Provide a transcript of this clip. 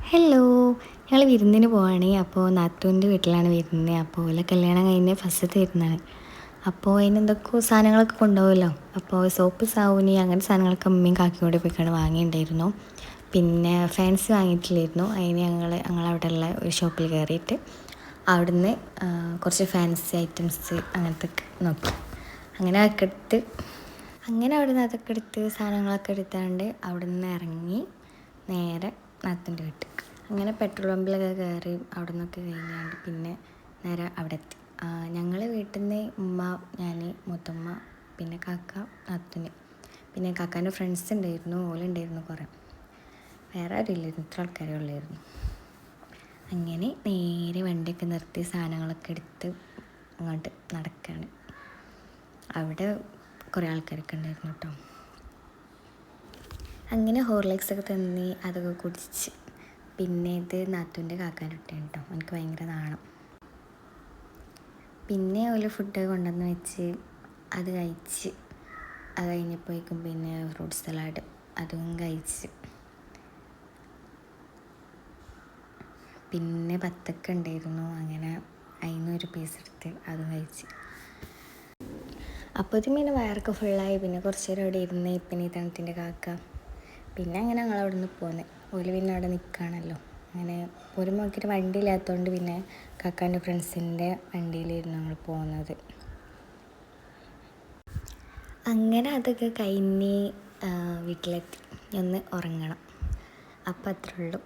Hello, ഞങ്ങൾ വിരുന്നിന് പോവാണ്. അപ്പോൾ നാത്തൂൻ്റെ വീട്ടിലാണ് വിരുന്ന്. അപ്പോൾ ഓലെ കല്യാണം കഴിഞ്ഞ് ഫസ്റ്റത്തെ വിരുന്നാണ്. അപ്പോൾ അതിന് എന്തൊക്കെയോ സാധനങ്ങളൊക്കെ കൊണ്ടുപോകുമല്ലോ. അപ്പോൾ സോപ്പ്, സാബൂന് അങ്ങനെ സാധനങ്ങളൊക്കെ അമ്മയും കാക്കയും കൂടി പോയിക്കാണ് വാങ്ങിയിട്ടുണ്ടായിരുന്നു. പിന്നെ ഫാൻസി വാങ്ങിയിട്ടില്ലായിരുന്നു. അതിന് ഞങ്ങളവിടെ ഉള്ള ഒരു ഷോപ്പിൽ കയറിയിട്ട് അവിടുന്ന് കുറച്ച് ഫാൻസി ഐറ്റംസ് അങ്ങനത്തെ നോക്കി. അങ്ങനെ അതൊക്കെ എടുത്ത് സാധനങ്ങളൊക്കെ എടുത്താണ്ട് അവിടെ നിന്ന് ഇറങ്ങി നേരെ നാത്തൂൻ്റെ വീട്ടിൽ. അങ്ങനെ പെട്രോൾ പമ്പിലൊക്കെ കയറി അവിടെ നിന്നൊക്കെ കഴിഞ്ഞാണ്ട് പിന്നെ നേരെ അവിടെ എത്തി. ഞങ്ങൾ വീട്ടിൽ നിന്ന് ഉമ്മ, ഞാൻ, മുത്തമ്മ, പിന്നെ കാക്ക, നാത്തൂന്, പിന്നെ കാക്കാൻ്റെ ഫ്രണ്ട്സ് ഉണ്ടായിരുന്നു, ഓലുണ്ടായിരുന്നു കുറേ. വേറെ ആരും ഇല്ലായിരുന്നു, ഇത്ര ആൾക്കാരേ ഉള്ളായിരുന്നു. അങ്ങനെ നേരെ വണ്ടിയൊക്കെ നിർത്തി സാധനങ്ങളൊക്കെ എടുത്ത് അങ്ങോട്ട് നടക്കുകയാണ്. അവിടെ കുറേ ആൾക്കാരൊക്കെ ഉണ്ടായിരുന്നു കേട്ടോ. അങ്ങനെ ഹോർലിക്സൊക്കെ തന്നി അതൊക്കെ കുടിച്ച്. പിന്നെ ഇത് നാത്തൂൻ്റെ കാക്കാൻ്റെ കുട്ടിയാണ് കേട്ടോ, എനിക്ക് ഭയങ്കര നാണം. പിന്നെ ഒരു ഫുഡ് കൊണ്ടുവന്ന് വെച്ച് അത് കഴിച്ച്. അത് കഴിഞ്ഞപ്പോഴേക്കും പിന്നെ ഫ്രൂട്ട് സലാഡ് അതും കഴിച്ച്. പിന്നെ ബത്തക്ക ഉണ്ടായിരുന്നു, അങ്ങനെ അതിന് ഒരു പീസ് എടുത്ത് അതും കഴിച്ച്. അപ്പോൾ പിന്നെ വയറൊക്കെ ഫുള്ളായി. പിന്നെ കുറച്ച് നേരം അവിടെ ഇരുന്ന് പിന്നെ ഈ തണുത്തിൻ്റെ കാക്ക പിന്നെ അങ്ങനെ ഞങ്ങൾ അവിടെ നിന്ന് പോന്ന്. ഓല് പിന്നെ അവിടെ നിൽക്കുകയാണല്ലോ. അങ്ങനെ ഒരു നോക്കിയിട്ട് വണ്ടി ഇല്ലാത്തതുകൊണ്ട് പിന്നെ കാക്കാൻ്റെ ഫ്രണ്ട്സിൻ്റെ വണ്ടിയിലായിരുന്നു ഞങ്ങൾ പോകുന്നത്. അങ്ങനെ അതൊക്കെ കഴിഞ്ഞ് വീട്ടിലെത്തി. ഒന്ന് ഉറങ്ങണം. അപ്പം അത്രേ ഉള്ളൂ.